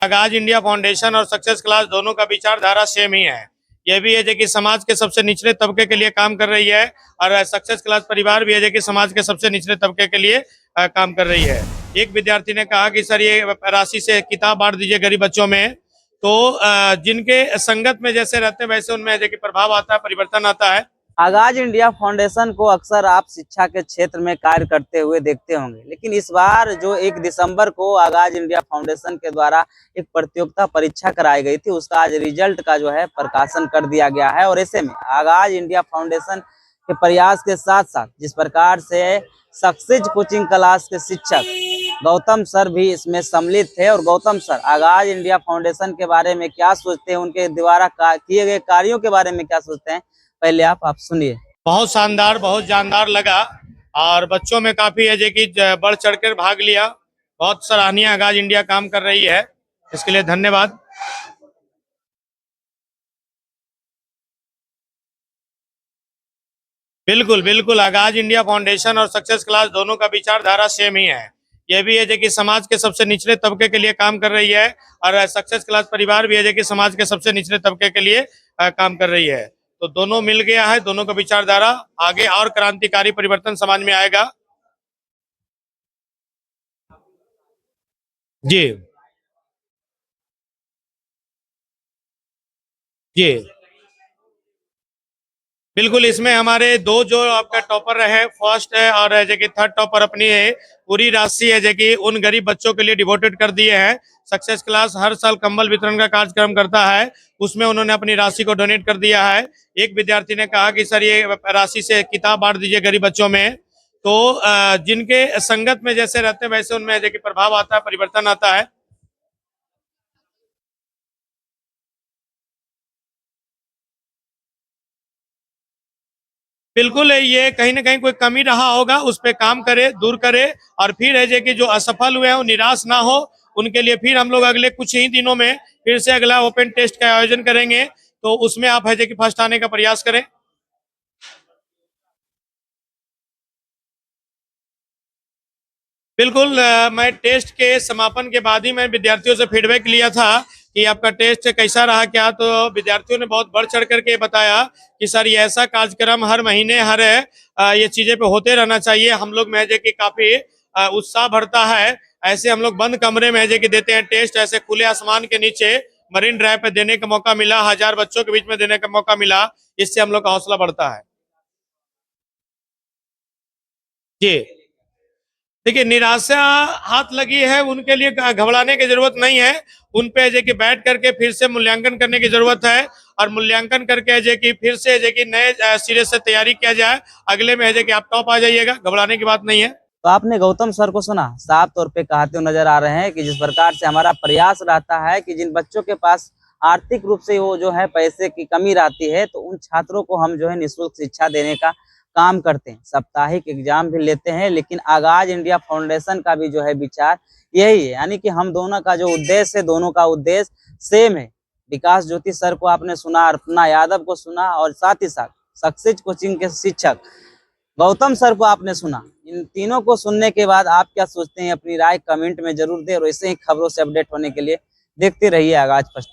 आगाज India foundation और success class दोनों का विचारधारा सेम ही है। यह भी है जो कि समाज के सबसे निचले तबके के लिए काम कर रही है, और सक्सेस क्लास परिवार भी है जो कि समाज के सबसे निचले तबके के लिए काम कर रही है। एक विद्यार्थी ने कहा कि सर ये राशि से किताब बांट दीजिए गरीब बच्चों में, तो जिनके संगत में जैसे रहते हैं वैसे उनमें जो कि प्रभाव आता है, परिवर्तन आता है। आगाज इंडिया फाउंडेशन को अक्सर आप शिक्षा के क्षेत्र में कार्य करते हुए देखते होंगे, लेकिन इस बार जो 1 दिसंबर को आगाज इंडिया फाउंडेशन के द्वारा एक प्रतियोगिता परीक्षा कराई गई थी, उसका आज रिजल्ट का जो है प्रकाशन कर दिया गया है। और ऐसे में आगाज इंडिया फाउंडेशन के प्रयास के साथ साथ जिस प्रकार से सक्सेस कोचिंग क्लास के शिक्षक गौतम सर भी इसमें सम्मिलित थे, और गौतम सर आगाज इंडिया फाउंडेशन के बारे में क्या सोचते हैं, उनके द्वारा किए गए कार्यों के बारे में क्या सोचते हैं, पहले आप सुनिए। बहुत शानदार, बहुत जानदार लगा, और बच्चों में काफी है कि बढ़ चढ़कर भाग लिया। बहुत सराहनीय आगाज इंडिया काम कर रही है, इसके लिए धन्यवाद। बिल्कुल बिल्कुल, आगाज इंडिया फाउंडेशन और सक्सेस क्लास दोनों का विचारधारा सेम ही है। यह भी है जो कि समाज के सबसे निचले तबके के लिए काम कर रही है, और सक्सेस क्लास परिवार भी है जो कि समाज के सबसे निचले तबके के लिए काम कर रही है। तो दोनों मिल गया है, दोनों का विचारधारा आगे और क्रांतिकारी परिवर्तन समाज में आएगा। जी जी बिल्कुल, इसमें हमारे दो जो आपका टॉपर रहे, फर्स्ट है और जो कि थर्ड टॉपर, अपनी है पूरी राशि है जो कि उन गरीब बच्चों के लिए डिवोटेड कर दिए हैं। सक्सेस क्लास हर साल कंबल वितरण का कार्यक्रम करता है, उसमें उन्होंने अपनी राशि को डोनेट कर दिया है। एक विद्यार्थी ने कहा कि सर ये राशि से किताब बांट दीजिए गरीब बच्चों में, तो जिनके संगत में जैसे रहते हैं वैसे उनमें जो कि प्रभाव आता है, परिवर्तन आता है। बिल्कुल, ये कहीं ना कहीं कोई कमी रहा होगा, उस पर काम करे, दूर करे, और फिर है कि जो असफल हुए हैं वो निराश ना हो। उनके लिए फिर हम लोग अगले कुछ ही दिनों में फिर से अगला ओपन टेस्ट का आयोजन करेंगे, तो उसमें आप है कि फर्स्ट आने का प्रयास करें। बिल्कुल, मैं टेस्ट के समापन के बाद ही मैं विद्यार्थियों से फीडबैक लिया था कि आपका टेस्ट कैसा रहा क्या, तो विद्यार्थियों ने बहुत बढ़ चढ़ करके बताया कि सर ये ऐसा कार्यक्रम हर महीने हर ये चीजें पे होते रहना चाहिए। हम लोग में है कि काफी उत्साह बढ़ता है। ऐसे हम लोग बंद कमरे में है कि देते हैं टेस्ट, ऐसे खुले आसमान के नीचे मरीन ड्राइव पे देने का मौका मिला, 1000 बच्चों के बीच में देने का मौका मिला, इससे हम लोग का हौसला बढ़ता है। जी देखिए, निराशा हाथ लगी है उनके लिए घबराने की जरूरत नहीं है। उन पे जे कि बैठ करके फिर से मूल्यांकन करने की जरूरत है, और मूल्यांकन करके जे कि फिर से जे कि नए सिरे से तैयारी किया जाए। अगले में है जे कि आप टॉप आ जाइएगा, घबराने की बात नहीं है। तो आपने गौतम सर को सुना, साफ तौर पे कहते हुए नजर आ रहे हैं कि जिस प्रकार से हमारा प्रयास रहता है कि जिन बच्चों के पास आर्थिक रूप से वो जो है पैसे की कमी रहती है, तो उन छात्रों को हम जो है निःशुल्क शिक्षा देने का काम करते हैं। साप्ताहिक एग्जाम भी लेते हैं, लेकिन आगाज इंडिया फाउंडेशन का भी जो है विचार यही है, यानी कि हम दोनों का जो उद्देश्य है, दोनों का उद्देश्य सेम है। विकास ज्योति सर को आपने सुना, अर्पणा यादव को सुना, और साथ ही साथ सक्सेस कोचिंग के शिक्षक गौतम सर को आपने सुना। इन तीनों को सुनने के बाद आप क्या सोचते हैं, अपनी राय कमेंट में जरूर दें, और ऐसे ही खबरों से अपडेट होने के लिए देखते रहिए आगाज फर्स्ट।